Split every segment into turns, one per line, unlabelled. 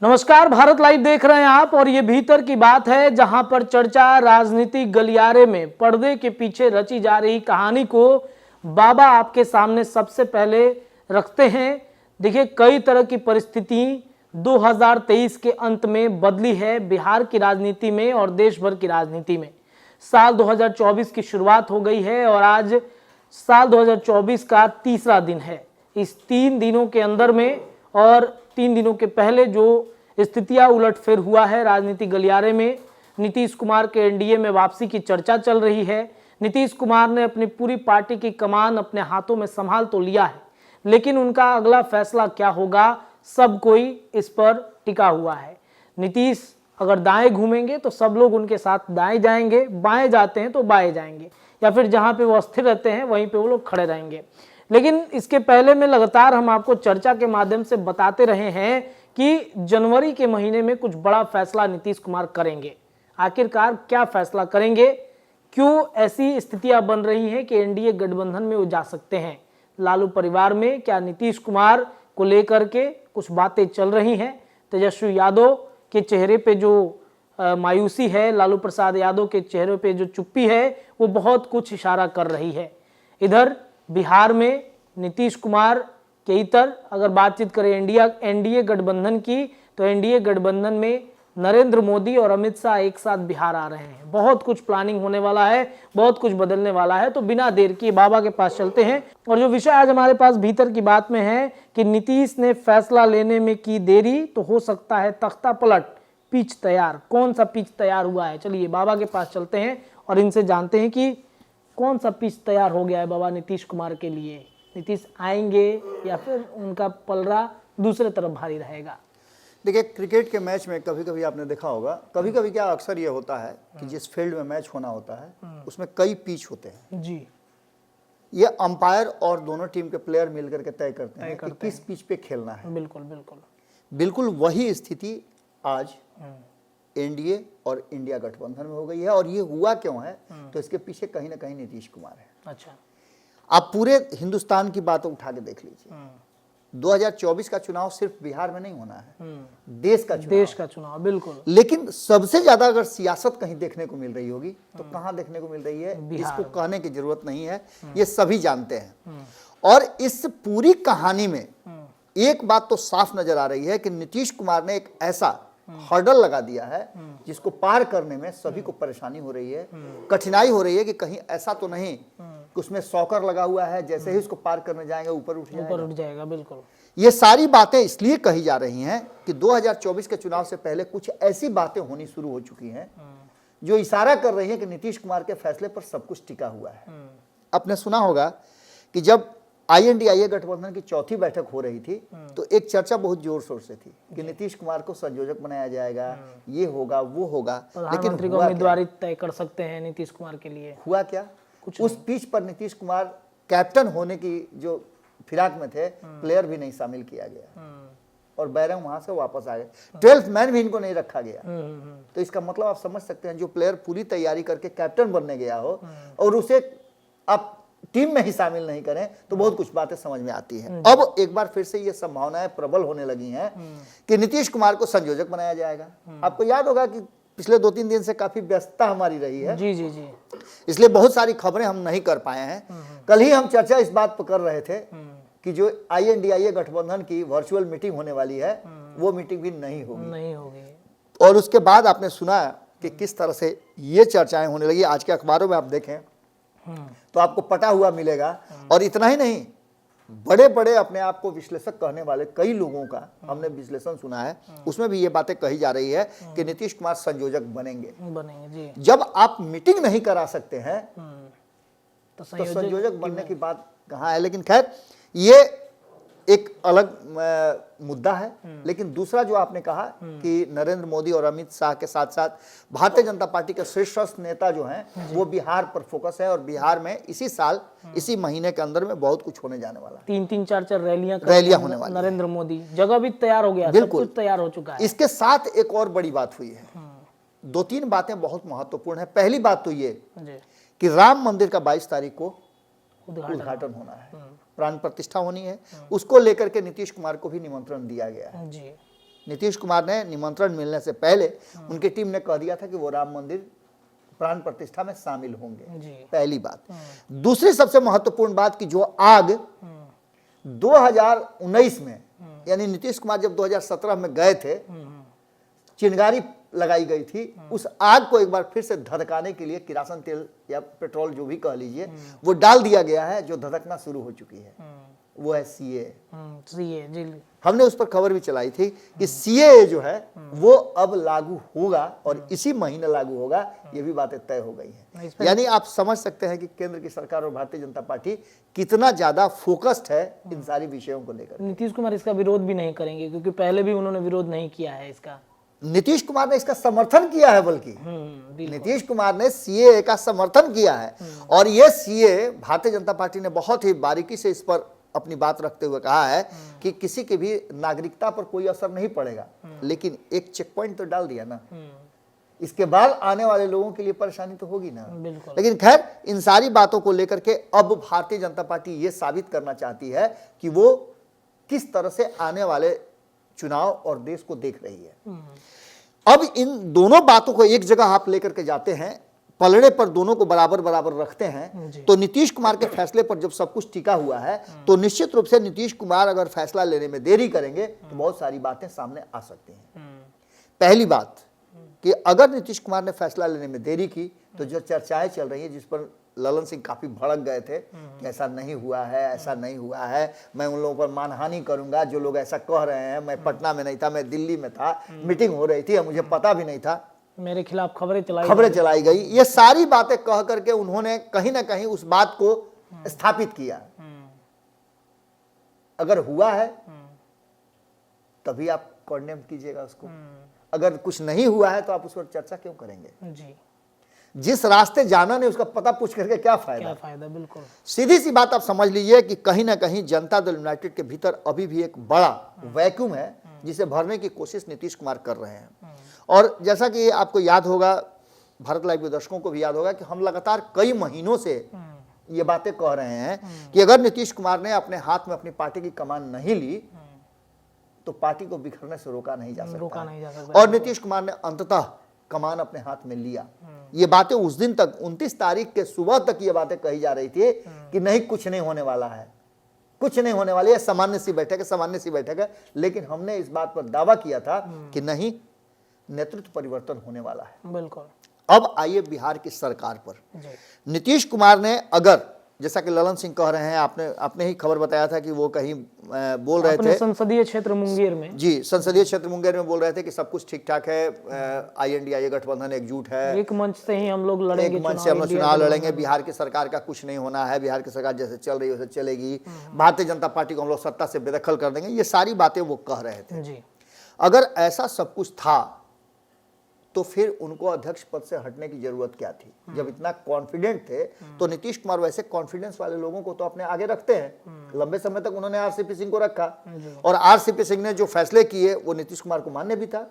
नमस्कार, भारत लाइव देख रहे हैं आप और ये भीतर की बात है, जहां पर चर्चा राजनीतिक गलियारे में पर्दे के पीछे रची जा रही कहानी को बाबा आपके सामने सबसे पहले रखते हैं। देखिए, कई तरह की परिस्थिति 2023 के अंत में बदली है बिहार की राजनीति में और देश भर की राजनीति में। साल 2024 की शुरुआत हो गई है और आज साल 2024 का तीसरा दिन है। इस 3 दिनों के अंदर में और 3 दिनों के पहले जो स्थितियां उलटफेर हुआ है राजनीतिक गलियारे में, नीतीश कुमार के एनडीए में वापसी की चर्चा चल रही है। नीतीश कुमार ने अपनी पूरी पार्टी की कमान अपने हाथों में संभाल तो लिया है, लेकिन उनका अगला फैसला क्या होगा, सब कोई इस पर टिका हुआ है। नीतीश अगर दाएं घूमेंगे तो सब लोग उनके साथ दाएं जाएंगे, बाएं जाते हैं तो बाएं जाएंगे, या फिर जहां पे वो अस्थिर रहते हैं वहीं पे वो लोग खड़े रहेंगे। लेकिन इसके पहले में लगातार हम आपको चर्चा के माध्यम से बताते रहे हैं कि जनवरी के महीने में कुछ बड़ा फैसला नीतीश कुमार करेंगे। आखिरकार क्या फैसला करेंगे, क्यों ऐसी स्थितियां बन रही हैं कि एनडीए गठबंधन में वो जा सकते हैं। लालू परिवार में क्या नीतीश कुमार को लेकर के कुछ बातें चल रही हैं। तेजस्वी यादव के चेहरे पे जो मायूसी है, लालू प्रसाद यादव के चेहरे पे जो चुप्पी है, वो बहुत कुछ इशारा कर रही है। इधर बिहार में नीतीश कुमार के इतर अगर बातचीत करें एनडीए गठबंधन की, तो एनडीए गठबंधन में नरेंद्र मोदी और अमित शाह एक साथ बिहार आ रहे हैं। बहुत कुछ प्लानिंग होने वाला है, बहुत कुछ बदलने वाला है। तो बिना देर किए बाबा के पास चलते हैं और जो विषय आज हमारे पास भीतर की बात में है कि नीतीश ने फैसला लेने में की देरी तो हो सकता है तख्ता पलट, पिच तैयार। कौन सा पिच तैयार हुआ है, चलिए बाबा के पास चलते हैं और इनसे जानते हैं कि कौन सा पिच तैयार हो गया है बाबा नीतीश कुमार के लिए। नीतीश आएंगे या फिर उनका पलड़ा दूसरे तरफ भारी रहेगा।
देखिए, क्रिकेट के मैच में कभी कभी आपने देखा होगा, कभी कभी क्या अक्सर ये होता है कि जिस फील्ड में मैच होना होता है उसमें कई पिच होते हैं
जी।
ये अंपायर और दोनों टीम के प्लेयर मिलकर के तय करते हैं कि किस पिच पे खेलना है।
बिल्कुल बिल्कुल
बिल्कुल वही स्थिति आज एनडीए और इंडिया गठबंधन में हो गई है। और ये हुआ क्यों है, तो इसके पीछे कहीं ना कहीं नीतीश कुमार है।
अच्छा,
आप पूरे हिंदुस्तान की बात उठा के देख लीजिए। 2024 का चुनाव सिर्फ बिहार में नहीं होना है, देश का चुनाव।
बिल्कुल।
लेकिन सबसे ज्यादा अगर सियासत कहीं देखने को मिल रही होगी तो कहां देखने को मिल रही है, इसको कहने की जरूरत नहीं है, ये सभी जानते हैं। और इस पूरी कहानी में एक बात तो साफ नजर आ रही है कि नीतीश कुमार ने एक ऐसा हर्डल लगा दिया है जिसको पार करने में सभी को परेशानी हो रही है, कठिनाई हो रही है कि कहीं ऐसा तो नहीं कि उसमें सॉकर लगा हुआ है, जैसे ही उसको पार करने जाएंगे ऊपर उठ
जाएगा। बिल्कुल।
ये सारी बातें इसलिए कही जा रही हैं कि 2024 के चुनाव से पहले कुछ ऐसी बातें होनी शुरू हो चुकी हैं जो इशारा कर रही हैं कि नीतीश कुमार के फैसले पर सब कुछ टिका हुआ है। आपने सुना होगा कि जब INDIA गठबंधन की चौथी बैठक हो रही थी तो एक चर्चा बहुत जोर शोर से थी कि नीतीश कुमार को संयोजक बनाया जाएगा, ये होगा वो होगा,
लेकिन उम्मीदवारी तय कर सकते हैं नीतीश कुमार के लिए।
हुआ क्या, उस पिच पर नीतीश कुमार कैप्टन होने की जो फिराक में थे, प्लेयर भी नहीं शामिल किया गया और बैरंग वहां से वापस आ गए। 12th मैन भी इनको नहीं रखा गया। तो इसका मतलब आप समझ सकते हैं, जो प्लेयर पूरी तैयारी करके कैप्टन बनने गया हो और उसे आप टीम में ही शामिल नहीं करें तो बहुत कुछ बातें समझ में आती हैं। अब एक बार फिर से ये संभावनाएं प्रबल होने लगी हैं कि नीतीश कुमार को संयोजक बनाया जाएगा। आपको याद होगा कि पिछले 2-3 दिन से काफी व्यस्तता हमारी रही है।
जी जी जी।
इसलिए बहुत सारी खबरें हम नहीं कर पाए हैं। कल ही हम चर्चा इस बात पर कर रहे थे कि जो INDIA गठबंधन की वर्चुअल मीटिंग होने वाली है वो मीटिंग भी नहीं होगी। और उसके बाद आपने सुना कि किस तरह से ये चर्चाएं होने लगी। आज के अखबारों में आप देखें तो आपको पटा हुआ मिलेगा। और इतना ही नहीं, बड़े बड़े अपने आप को विश्लेषक कहने वाले कई लोगों का हमने विश्लेषण सुना है, उसमें भी ये बातें कही जा रही है कि नीतीश कुमार संयोजक बनेंगे जी। जब आप मीटिंग नहीं करा सकते हैं तो संयोजक बनने की बात कहाँ है। लेकिन खैर ये एक अलग मुद्दा है। लेकिन दूसरा जो आपने कहा कि नरेंद्र मोदी और अमित शाह के साथ साथ भारतीय जनता पार्टी के शीर्षस्थ नेता जो हैं वो बिहार पर फोकस है और बिहार में इसी साल इसी महीने के अंदर में बहुत कुछ होने जाने वाला है।
3-3 4-4
रैलियां होने वाली।
नरेंद्र मोदी जगह भी तैयार हो गया, सब कुछ तैयार हो चुका है।
इसके साथ एक और बड़ी बात हुई है। 2-3 बातें बहुत महत्वपूर्ण है। पहली बात तो ये कि राम मंदिर का 22 तारीख को उद्घाटन होना है, प्राण प्रतिष्ठा होनी है। उसको लेकर के नीतीश कुमार को भी निमंत्रण दिया गया है। नीतीश कुमार ने निमंत्रण मिलने से पहले उनकी टीम ने कह दिया था कि वो राम मंदिर प्राण प्रतिष्ठा में शामिल होंगे।
जी।
पहली बात। दूसरी सबसे महत्वपूर्ण बात कि जो आग 2019 में, यानी नीतीश कुमार जब 2017 में गए थे, चिंगारी लगाई गई थी, उस आग को एक बार फिर से धधकाने के लिए किरासन तेल या पेट्रोल जो भी कह लीजिए वो डाल दिया गया है, जो धधकना शुरू हो चुकी है। वो है सीए।
सीए जी।
हमने उस पर खबर भी चलाई थी कि सीए जो है वो अब लागू होगा और इसी महीने लागू होगा, ये भी बातें तय हो गई हैं। यानी आप समझ सकते हैं कि केंद्र की सरकार और भारतीय जनता पार्टी कितना ज्यादा फोकस्ड है इन सारी विषयों को लेकर।
नीतीश कुमार इसका विरोध भी नहीं करेंगे, क्योंकि पहले भी उन्होंने विरोध नहीं किया है इसका।
नीतीश कुमार ने इसका समर्थन किया है, बल्कि नीतीश कुमार ने सीए का समर्थन किया है। और ये सीए भारतीय जनता पार्टी ने बहुत ही बारीकी से इस पर अपनी बात रखते हुए कहा है कि किसी की भी नागरिकता पर कोई असर नहीं पड़ेगा, लेकिन एक चेक पॉइंट तो डाल दिया ना, इसके बाद आने वाले लोगों के लिए परेशानी तो होगी ना। लेकिन खैर, इन सारी बातों को लेकर के अब भारतीय जनता पार्टी ये साबित करना चाहती है कि वो किस तरह से आने वाले चुनाव और देश को देख रही है। अब इन दोनों बातों को एक जगह आप लेकर के जाते हैं, पलड़े पर दोनों को बराबर बराबर रखते हैं, तो नीतीश कुमार के फैसले पर जब सब कुछ टिका हुआ है, तो निश्चित रूप से नीतीश कुमार अगर फैसला लेने में देरी करेंगे तो बहुत सारी बातें सामने आ सकती हैं। पहली बात कि अगर नीतीश कुमार ने फैसला लेने में देरी की तो जो चर्चाएं चल रही हैं, जिस पर ललन सिंह काफी भड़क गए थे कि ऐसा नहीं हुआ है, ऐसा नहीं हुआ है, मैं उन लोगों पर मानहानि करूंगा जो लोग ऐसा कह रहे हैं, मैं पटना में नहीं था, मैं दिल्ली में था, मीटिंग हो रही थी, मुझे पता भी नहीं था,
मेरे खिलाफ खबरें
चलाई गई। ये सारी बातें कह करके उन्होंने कहीं ना कहीं उस बात को स्थापित किया। अगर हुआ है तभी आप कॉन्डेम कीजिएगा उसको, अगर कुछ नहीं हुआ है तो आप उस पर चर्चा क्यों करेंगे जी? जिस रास्ते जाना नहीं उसका पता पूछ करके क्या फायदा? बिल्कुल सीधी सी बात आप समझ लीजिए कि कहीं ना कहीं जनता दल यूनाइटेड के भीतर अभी भी एक बड़ा वैक्यूम है जिसे भरने की कोशिश नीतीश कुमार कर रहे हैं। और जैसा कि आपको याद होगा, भारत लाइव के दर्शकों को भी याद होगा कि हम लगातार कई महीनों से ये बातें कह रहे हैं कि अगर नीतीश कुमार ने अपने हाथ में अपनी पार्टी की कमान नहीं ली तो पार्टी को बिखरने से रोका नहीं जा सकता। और नीतीश कुमार ने अंततः कमान अपने हाथ में लिया। ये बातें उस दिन तक 29 तारीख के सुबह तक ये बातें कही जा रही थी कि नहीं, कुछ नहीं होने वाला है, कुछ नहीं होने वाली है, सामान्य सी बैठक है। लेकिन हमने इस बात पर दावा किया था कि नहीं, नेतृत्व परिवर्तन होने वाला है। बिल्कुल। अब आइए बिहार की सरकार पर। नीतीश कुमार ने, अगर जैसा कि ललन सिंह कह रहे हैं, आपने ही खबर बताया था कि वो कहीं बोल रहे थे
संसदीय क्षेत्र मुंगेर में,
जी, संसदीय क्षेत्र मुंगेर में बोल रहे थे कि सब कुछ ठीक ठाक है, INDIA गठबंधन एकजुट है,
एक मंच से ही हम लोग लड़ेंगे,
एक मंच से हम लोग चुनाव लड़ेंगे, बिहार की सरकार का कुछ नहीं होना है, बिहार की सरकार जैसे चल रही है वैसे चलेगी, भारतीय जनता पार्टी को हम लोग सत्ता से बेदखल कर देंगे, ये सारी बातें वो कह रहे थे जी। अगर ऐसा सब कुछ था तो फिर उनको अध्यक्ष पद से हटने की जरूरत क्या थी? जब इतना कॉन्फिडेंट थे तो नीतीश कुमार वैसे कॉन्फिडेंस वाले लोगों को तो अपने आगे रखते हैं। लंबे समय तक उन्होंने RCP सिंह को रखा और RCP सिंह ने जो फैसले किए वो नीतीश कुमार को मान्य भी था।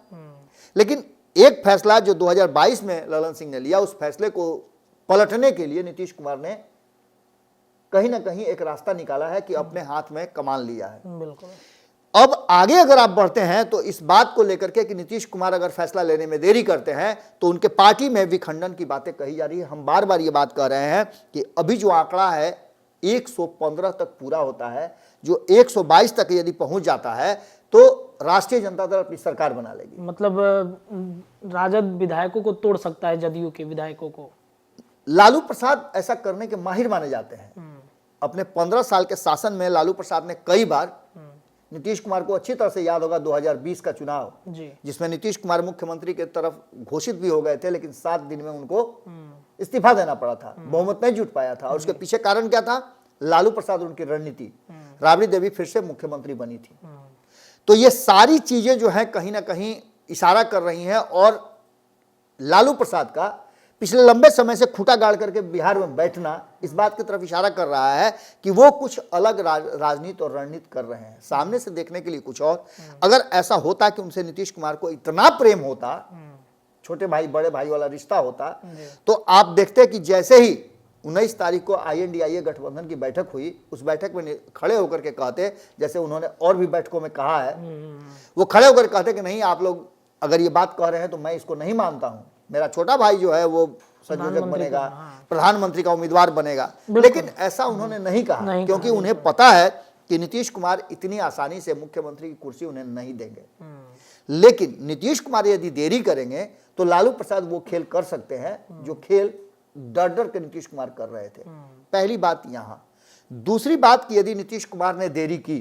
लेकिन एक फैसला जो 2022 में ललन सिंह ने लिया, उस फैसले को पलटने के लिए नीतीश कुमार ने कहीं ना कहीं एक रास्ता निकाला है कि अपने हाथ में कमान लिया है। बिल्कुल। अब आगे अगर आप बढ़ते हैं तो इस बात को लेकर के कि नीतीश कुमार अगर फैसला लेने में देरी करते हैं तो उनके पार्टी में विखंडन की बातें कही जा रही है। हम बार बार ये बात कह रहे हैं कि अभी जो आंकड़ा है 115 तक पूरा होता है, जो 122 तक यदि पहुंच जाता है तो राष्ट्रीय जनता दल अपनी सरकार बना लेगी।
मतलब राजद विधायकों को तोड़ सकता है, जदयू के विधायकों को।
लालू प्रसाद ऐसा करने के माहिर माने जाते हैं। अपने 15 साल के शासन में लालू प्रसाद ने कई बार, नीतीश कुमार को अच्छी तरह से याद होगा 2020 का चुनाव जिसमें नीतीश कुमार मुख्यमंत्री के तरफ घोषित भी हो गए थे, लेकिन 7 दिन में उनको इस्तीफा देना पड़ा था, बहुमत नहीं जुट पाया था। और उसके पीछे कारण क्या था? लालू प्रसाद, उनकी रणनीति। राबड़ी देवी फिर से मुख्यमंत्री बनी थी। तो ये सारी चीजें जो है कहीं ना कहीं इशारा कर रही हैं और लालू प्रसाद का पिछले लंबे समय से खूंटा गाड़ करके बिहार में बैठना इस बात की तरफ इशारा कर रहा है कि वो कुछ अलग राजनीति और रणनीति कर रहे हैं, सामने से देखने के लिए कुछ और। अगर ऐसा होता कि उनसे नीतीश कुमार को इतना प्रेम होता, छोटे भाई बड़े भाई वाला रिश्ता होता, तो आप देखते कि जैसे ही 19 तारीख को INDIA गठबंधन की बैठक हुई, उस बैठक में खड़े होकर के कहते, जैसे उन्होंने और भी बैठकों में कहा है, वो खड़े होकर कहते कि नहीं आप लोग अगर ये बात कह रहे हैं तो मैं इसको नहीं मानता हूं, मेरा छोटा भाई जो है वो संयोजक बनेगा, प्रधानमंत्री का उम्मीदवार बनेगा। लेकिन ऐसा उन्होंने नहीं कहा, क्योंकि उन्हें पता है कि नीतीश कुमार इतनी आसानी से मुख्यमंत्री की कुर्सी उन्हें नहीं देंगे। लेकिन नीतीश कुमार यदि देरी करेंगे तो लालू प्रसाद वो खेल कर सकते हैं जो खेल डर डर के नीतीश कुमार कर रहे थे। पहली बात यहां। दूसरी बात कि यदि नीतीश कुमार ने देरी की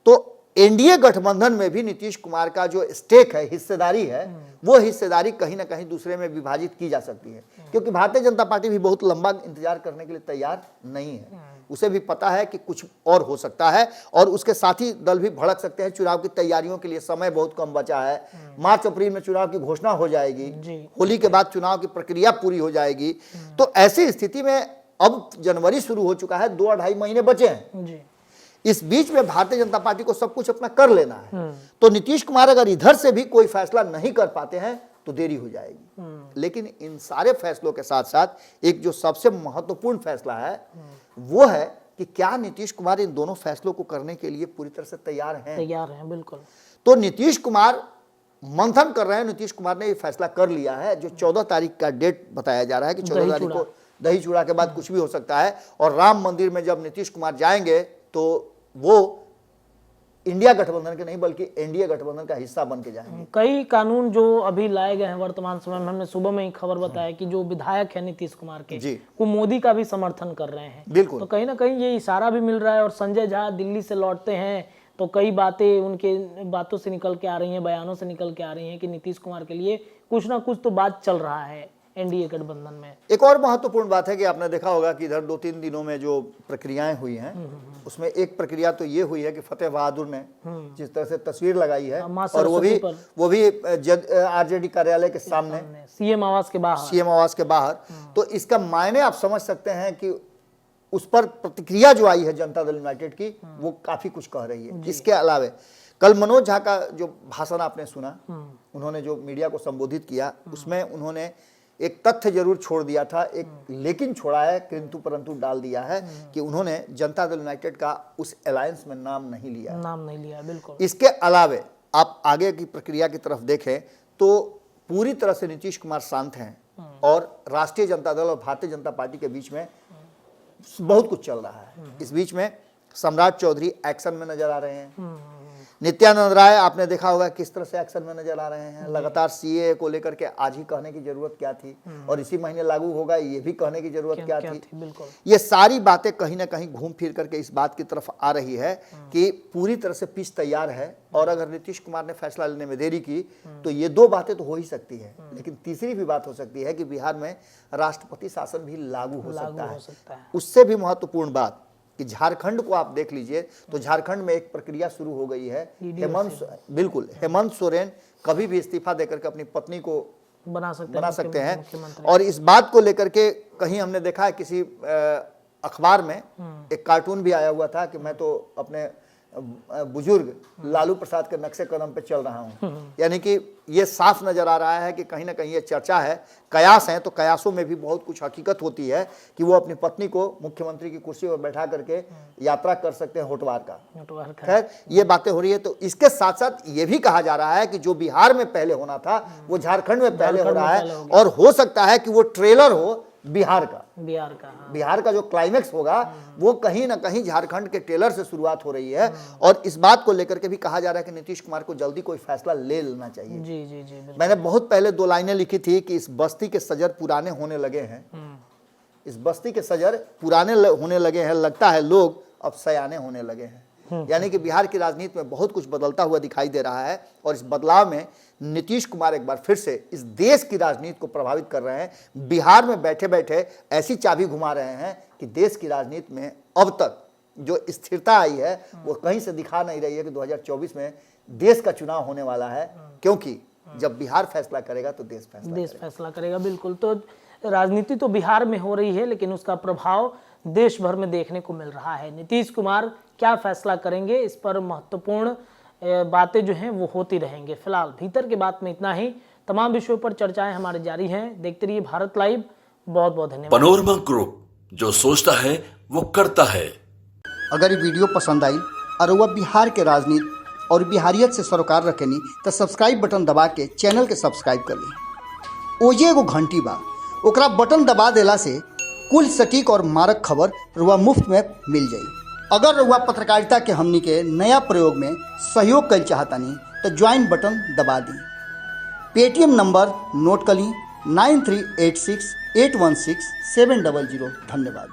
तो एनडीए गठबंधन में भी नीतीश कुमार का जो स्टेक है, हिस्सेदारी है, वो हिस्सेदारी कहीं ना कहीं दूसरे में विभाजित की जा सकती है, क्योंकि भारतीय जनता पार्टी भी बहुत लंबा इंतजार करने के लिए तैयार नहीं है। उसे भी पता है कि कुछ और हो सकता है और उसके साथी दल भी भड़क सकते हैं। चुनाव की तैयारियों के लिए समय बहुत कम बचा है, मार्च अप्रैल में चुनाव की घोषणा हो जाएगी, होली के बाद चुनाव की प्रक्रिया पूरी हो जाएगी। तो ऐसी स्थिति में अब जनवरी शुरू हो चुका है, 2-2.5 महीने बचे हैं। इस बीच में भारतीय जनता पार्टी को सब कुछ अपना कर लेना है। तो नीतीश कुमार अगर इधर से भी कोई फैसला नहीं कर पाते हैं तो देरी हो जाएगी। लेकिन इन सारे फैसलों के साथ साथ एक जो सबसे महत्वपूर्ण फैसला है वो है कि क्या नीतीश कुमार इन दोनों फैसलों को करने के लिए पूरी तरह से तैयार हैं?
तैयार हैं, बिल्कुल।
तो नीतीश कुमार मंथन कर रहे हैं। नीतीश कुमार ने ये फैसला कर लिया है, जो 14 तारीख का डेट बताया जा रहा है कि 14 तारीख को दही चूड़ा के बाद कुछ भी हो सकता है। और राम मंदिर में जब नीतीश कुमार जाएंगे तो वो इंडिया गठबंधन के नहीं बल्कि एनडीए गठबंधन का हिस्सा बन के जाएंगे।
कई कानून जो अभी लाए गए हैं वर्तमान समय में, हमने सुबह में ही खबर बताया कि जो विधायक है नीतीश कुमार के, वो मोदी का भी समर्थन कर रहे हैं।
बिल्कुल।
तो कहीं ना कहीं ये इशारा भी मिल रहा है। और संजय झा दिल्ली से लौटते हैं तो कई बातें उनके बातों से निकल के आ रही हैं, बयानों से निकल के आ रही हैं कि नीतीश कुमार के लिए कुछ ना कुछ तो बात चल रहा है एनडीए गठबंधन में।
एक और महत्वपूर्ण बात है कि आपने देखा होगा कि इधर 2-3 दिनों में जो प्रक्रियाएं हुई हैं उसमें एक प्रक्रिया तो ये हुई है कि फतेह बहादुर ने जिस तरह से तस्वीर लगाई है और वो भी आरजेडी कार्यालय के सामने,
सीएम आवास के बाहर।
तो इसका मायने आप समझ सकते हैं कि उस पर प्रतिक्रिया जो आई है जनता दल यूनाइटेड की वो काफी कुछ कह रही है। इसके अलावा कल मनोज झा का जो भाषण आपने सुना, उन्होंने जो मीडिया को संबोधित किया उसमें उन्होंने एक तथ्य जरूर छोड़ दिया था, एक लेकिन छोड़ा है, किंतु परंतु डाल दिया है कि उन्होंने जनता दल यूनाइटेड का उस अलायंस में नाम नहीं लिया।
बिल्कुल।
इसके अलावे आप आगे की प्रक्रिया की तरफ देखें तो पूरी तरह से नीतीश कुमार शांत हैं और राष्ट्रीय जनता दल और भारतीय जनता पार्टी के बीच में बहुत कुछ चल रहा है। इस बीच में सम्राट चौधरी एक्शन में नजर आ रहे हैं, नित्यानंद राय आपने देखा होगा किस तरह से एक्शन में नजर आ रहे हैं। लगातार सीए को लेकर के आज ही कहने की जरूरत क्या थी और इसी महीने लागू होगा ये भी कहने की जरूरत क्या थी।
बिल्कुल।
ये सारी बातें कहीं ना कहीं घूम फिर करके इस बात की तरफ आ रही है कि पूरी तरह से पिच तैयार है और अगर नीतीश कुमार ने फैसला लेने में देरी की तो ये 2 बातें तो हो ही सकती है, लेकिन तीसरी भी बात हो सकती है कि बिहार में राष्ट्रपति शासन भी लागू हो सकता है। उससे भी महत्वपूर्ण बात कि झारखंड को आप देख लीजिए तो झारखंड में एक प्रक्रिया शुरू हो गई है। हेमंत सोरेन कभी भी इस्तीफा देकर के अपनी पत्नी को बना सकते हैं। और इस बात को लेकर के कहीं हमने देखा है किसी अखबार में एक कार्टून भी आया हुआ था कि मैं तो अपने बुजुर्ग लालू प्रसाद के नक्शे कदम पे चल रहा हूं। यानी कि ये साफ नजर आ रहा है कि कहीं ना कहीं ये चर्चा है, कयास है, तो कयासों में भी बहुत कुछ हकीकत होती है कि वो अपनी पत्नी को मुख्यमंत्री की कुर्सी पर बैठा करके यात्रा कर सकते हैं होटवार का। खैर ये बातें हो रही है। तो इसके साथ साथ ये भी कहा जा रहा है कि जो बिहार में पहले होना था वो झारखंड में पहले हो रहा है और हो सकता है कि वो ट्रेलर हो बिहार का जो क्लाइमेक्स होगा वो कहीं ना कहीं झारखंड के ट्रेलर से शुरुआत हो रही है। और इस बात को लेकर के भी कहा जा रहा है कि नीतीश कुमार को जल्दी कोई फैसला ले लेना चाहिए।
जी।
मैंने बहुत पहले 2 लाइनें लिखी थी कि इस बस्ती के सजर पुराने होने लगे हैं, इस बस्ती के सजर पुराने होने लगे हैं, लगता है लोग अब सयाने होने लगे हैं। यानी कि बिहार की राजनीति में बहुत कुछ बदलता हुआ दिखाई दे रहा है और इस बदलाव में नीतीश कुमार एक बार फिर से इस देश की राजनीति को प्रभावित कर रहे हैं। बिहार में बैठे बैठे ऐसी चाबी घुमा रहे हैं कि देश की राजनीति में अब तक जो स्थिरता आई है वो कहीं से दिखा नहीं रही है कि 2024 में देश का चुनाव होने वाला है, क्योंकि जब बिहार फैसला करेगा तो देश फैसला
करेगा। बिल्कुल। तो राजनीति तो बिहार में हो रही है लेकिन उसका प्रभाव देश भर में देखने को मिल रहा है। नीतीश कुमार क्या फैसला करेंगे इस पर महत्वपूर्ण बातें जो हैं वो होती रहेंगे। फिलहाल भीतर की बात में इतना ही। तमाम विषयों पर चर्चाएं हमारे जारी हैं। देखते रहिए भारत लाइव। बहुत बहुत धन्यवाद।
पनोरमा ग्रुप, जो सोचता है वो करता है।
अगर ये वीडियो पसंद आई और वह बिहार के राजनीति और बिहारियत से सरोकार रखेनी तो सब्सक्राइब बटन दबा के चैनल के सब्सक्राइब कर ली। ओजे एगो घंटी बा, ओकरा बटन दबा देला से कुल सटीक और मारक खबर रुआ मुफ्त में मिल जाई। अगर रुआ पत्रकारिता के हमनी के नया प्रयोग में सहयोग कर चाहतानी तो ज्वाइन बटन दबा दी। पेटीएम नंबर नोट कर ली 9386816700। धन्यवाद।